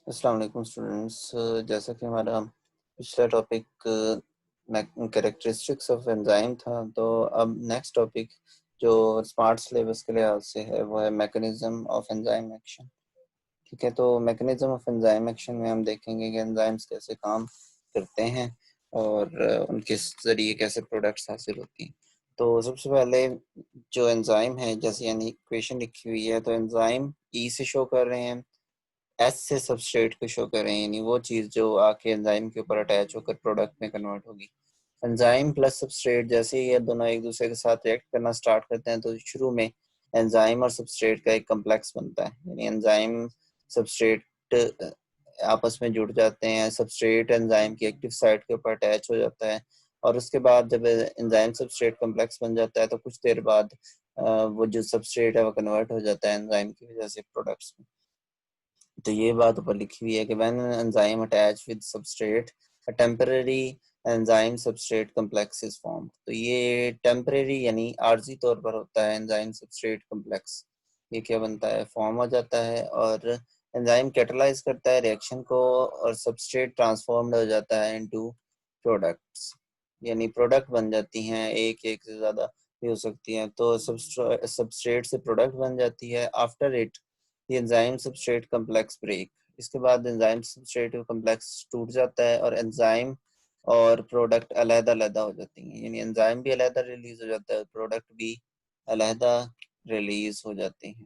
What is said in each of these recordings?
अस्सलाम वालेकुम स्टूडेंट्स। जैसा कि हमारा पिछला टॉपिक कैरेक्टरिस्टिक्स ऑफ एंजाइम था, तो अब नेक्स्ट टॉपिक जो स्मार्ट सिलेबस के लिहाज से है वो है मैकेनिज्म ऑफ एंजाइम एक्शन। ठीक है, तो मैकेनिज्म ऑफ एंजाइम एक्शन में हम देखेंगे कि एंजाइम्स कैसे काम करते हैं और उनके ज़रिए कैसे प्रोडक्ट्स हासिल होती हैं। तो सबसे पहले जो एंजाइम है, जैसे यानी इक्वेशन लिखी हुई है, तो एंजाइम ई से शो कर रहे हैं, एस से सबस्ट्रेट को शो करें, यानी वो चीज़ जो आके एंजाइम के ऊपर अटैच होकर प्रोडक्ट में कन्वर्ट होगी। एंजाइम प्लस सबस्ट्रेट जैसे ही ये दोनों एक दूसरे के साथ रिएक्ट करना स्टार्ट करते हैं, तो शुरू में एंजाइम और सबस्ट्रेट का एक कम्प्लेक्स बनता है, यानी एंजाइम सबस्ट्रेट आपस में जुड़ जाते हैं, सबस्ट्रेट एंजाइम की एक्टिव साइट के ऊपर अटैच हो जाता है, और उसके बाद जब एंजाइम सबस्ट्रेट कम्प्लेक्स बन जाता है तो कुछ देर बाद वो जो सबस्ट्रेट है वो कन्वर्ट हो जाता है एंजाइम की वजह से प्रोडक्ट्स में। तो ये बात ऊपर लिखी हुई है कि when enzyme attach with substrate a temporary enzyme substrate complex is formed. तो ये टेम्पररी यानी आर्जी तौर पर होता है एंजाइम सबस्ट्रेट कॉम्प्लेक्स। ये क्या बनता है, फॉर्म हो जाता है, और एंजाइम कैटलाइज करता है रिएक्शन को, और सबस्ट्रेट ट्रांसफॉर्म्ड हो जाता है इनटू प्रोडक्ट्स, यानी प्रोडक्ट बन जाती हैं, एक से ज़्यादा भी हो सकती हैं। तो सबस्ट्रेट से प्रोडक्ट बन जाती है। After it enzyme substrate complex break, इसके बाद एंजाइम सबस्ट्रेट कॉम्प्लेक्स टूट जाता है और एंजाइम और प्रोडक्ट अलग-अलग हो जाती हैं, यानी एंजाइम भी अलग रिलीज हो जाता है, प्रोडक्ट भी अलग रिलीज हो जाते हैं।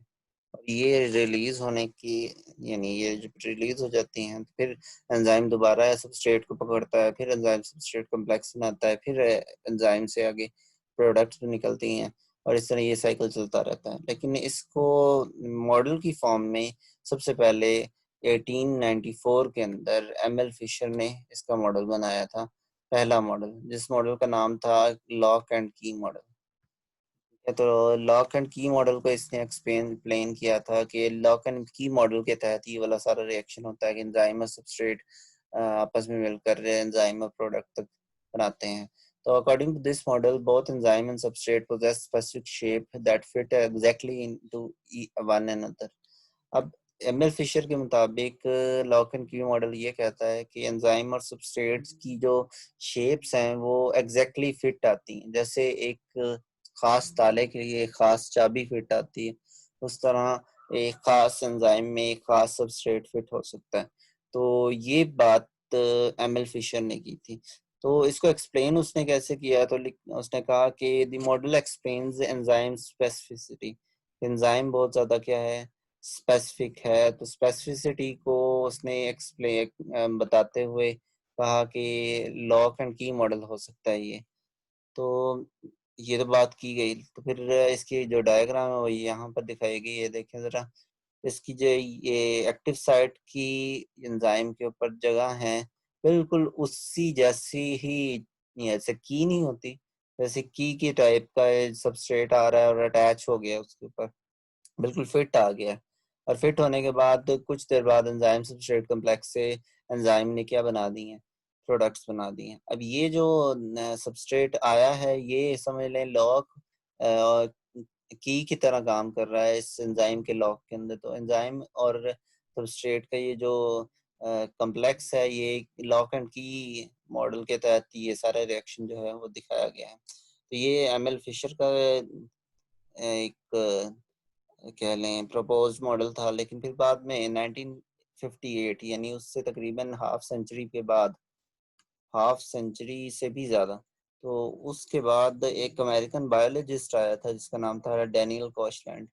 और ये रिलीज होने की, यानी ये जब रिलीज हो जाती हैं तो फिर एंजाइम दोबारा सबस्ट्रेट को पकड़ता है, फिर एंजाइम सबस्ट्रेट कॉम्प्लेक्स बनाता है, फिर एंजाइम से आगे प्रोडक्ट्स भी निकलती हैं, और इस तरह ये साइकिल चलता रहता है। लेकिन इसको मॉडल की फॉर्म में सबसे पहले 1894 के अंदर एमएल फिशर ने इसका मॉडल बनाया था, पहला मॉडल, जिस मॉडल का नाम था लॉक एंड की मॉडल। तो लॉक एंड की मॉडल को इसने एक्सप्लेन किया था कि लॉक एंड की मॉडल के तहत ये वाला सारा रिएक्शन होता है कि एंजाइम और सबस्ट्रेट आपस में मिलकर एंजाइम और प्रोडक्ट तक बनाते हैं। तो according to this model both enzyme and substrate possess specific shape that fit exactly into one another। अब एमएल फिशर के मुताबिक लॉक एंड की मॉडल ये कहता है कि एंजाइम और सबस्ट्रेट्स की जो शेप्स हैं वो एग्जैक्टली फिट आती हैं, जैसे एक खास ताले के लिए एक खास चाबी फिट आती है, उस तरह एक खास एंजाइम में एक खास सबस्ट्रेट फिट हो सकता है। तो ये बात एमएल फिशर ने की थी। तो इसको एक्सप्लेन उसने कैसे किया, तो उसने कहा कि the model explains enzyme specificity. Enzyme बहुत ज़्यादा क्या है, स्पेसिफिक है। तो स्पेसिफिसिटी को उसने एक्सप्लेन बताते हुए कहा कि लॉक एंड की मॉडल हो सकता है ये। तो ये तो बात की गई, तो फिर इसकी जो डायग्राम है वो यहाँ पर दिखाई गई है, देखें ज़रा। इसकी जो ये एक्टिव साइट की एंजाइम के ऊपर जगह है, बिल्कुल उसी जैसी ही, जैसे की नहीं होती, जैसे की टाइप का सबस्ट्रेट आ रहा है और अटैच हो गया उसके ऊपर, बिल्कुल फिट आ गया। और फिट होने के बाद कुछ देर बाद एंजाइम सबस्ट्रेट कॉम्प्लेक्स से एंजाइम ने क्या बना दी हैं, प्रोडक्ट्स बना दिए हैं। अब ये जो सबस्ट्रेट आया है ये समझ लें लॉक की तरह काम कर रहा है इस एंजाइम के लॉक के अंदर। तो एंजाइम और सबस्ट्रेट का ये जो कॉम्प्लेक्स है, ये लॉक एंड की मॉडल के तहत ये सारा रिएक्शन जो है वो दिखाया गया है। तो ये एमएल फिशर का एक कह लें प्रपोज मॉडल था, लेकिन फिर बाद में 1958, यानी उससे तकरीबन हाफ सेंचुरी से भी ज़्यादा, तो उसके बाद एक अमेरिकन बायोलॉजिस्ट आया था जिसका नाम था डैनियल कॉशलैंड।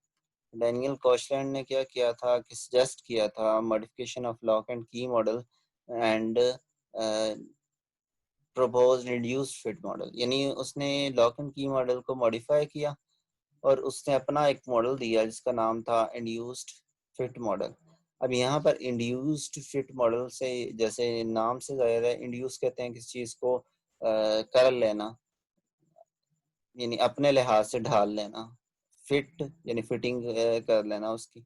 डैनियल कॉशलैंड ने क्या किया था कि सजेस्ट किया था modification of lock and key model and propose reduced fit model, यानी उसने लॉक एंड की मॉडल को मॉडिफाई किया और उसने अपना एक मॉडल दिया जिसका नाम था इंड्यूस्ड फिट मॉडल। अब यहाँ पर इंड्यूस्ड फिट मॉडल से, जैसे नाम से जाहिर है, इंड्यूस कहते हैं किसी चीज को कर लेना, यानी अपने लिहाज से ढाल लेना। फिट यानी फिटिंग कर लेना उसकी,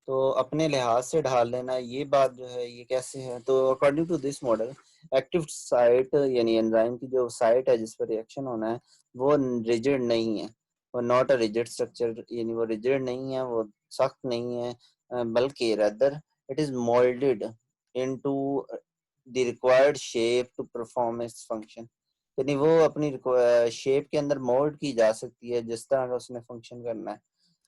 तो अपने लिहाज से ढाल लेना, ये बात जो है ये कैसे है। तो according to this model active site यानी एंजाइम की जो साइट है जिस पर रिएक्शन होना है वो रिजिड नहीं है, वो नॉट अ रिजिड स्ट्रक्चर, यानी वो रिजिड नहीं है, वो सख्त नहीं है, बल्कि rather it is moulded into the required shape to perform its function। यानी वो अपनी शेप के अंदर मोल्ड की जा सकती है जिस तरह का उसने फंक्शन करना है।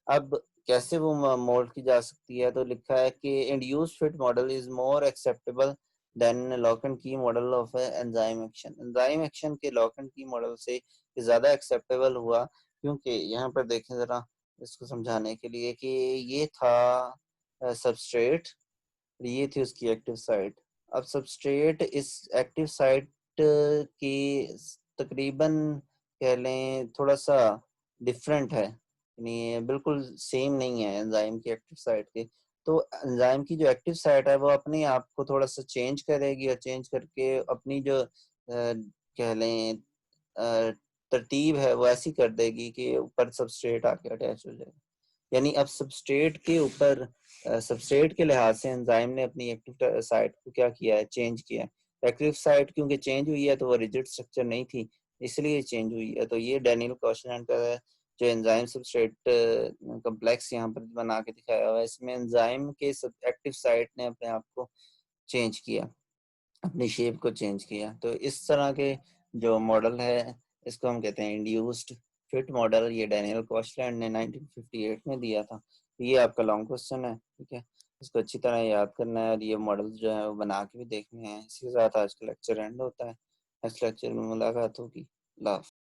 अब कैसे वो मोल्ड की जा सकती है, तो लिखा है कि induce fit model is more acceptable than lock and key model of enzyme action. Enzyme action के लॉक एंड की मॉडल से ज्यादा एक्सेप्टेबल हुआ, क्योंकि यहाँ पर देखें जरा इसको समझाने के लिए कि ये था सबस्ट्रेट, ये थी उसकी एक्टिव साइट। अब सबस्ट्रेट इस एक्टिव साइट की तकरीबन कह लें थोड़ा सा डिफरेंट है, यानी बिल्कुल सेम नहीं है एंजाइम की एक्टिव साइट के। तो एंजाइम की जो एक्टिव साइट है वो अपने आप को थोड़ा सा चेंज करेगी, और चेंज करके अपनी जो कह लें तरतीब है वो ऐसी कर देगी कि ऊपर सबस्ट्रेट आके अटैच हो जाए। यानी अब सबस्ट्रेट के ऊपर सबस्ट्रेट के लिहाज से एंजाइम ने अपनी एक्टिव साइट को क्या किया है, चेंज किया है। एक्टिव साइट क्योंकि चेंज हुई है तो वो रिजिड स्ट्रक्चर नहीं थी, इसलिए चेंज हुई है। तो ये डैनियल कॉशनैन का जो एंजाइम सबस्ट्रेट कम्प्लेक्स यहाँ पर बना के दिखाया हुआ है, इसमें एंजाइम के एक्टिव साइट ने अपने आप को चेंज किया, अपनी शेप को चेंज किया। तो इस तरह के जो मॉडल है इसको हम कहते हैं इंड्यूस्ड फिट मॉडल। ये डैनियल कॉशलैंड ने 1958 में दिया था। ये आपका लॉन्ग क्वेश्चन है, ठीक है, इसको अच्छी तरह याद करना है और ये मॉडल जो है वो बना के भी देखने हैं। इसी के साथ आज का लेक्चर एंड होता है। नेक्स्ट लेक्चर में मुलाकात होगी। अल्लाह हाफ़िज़।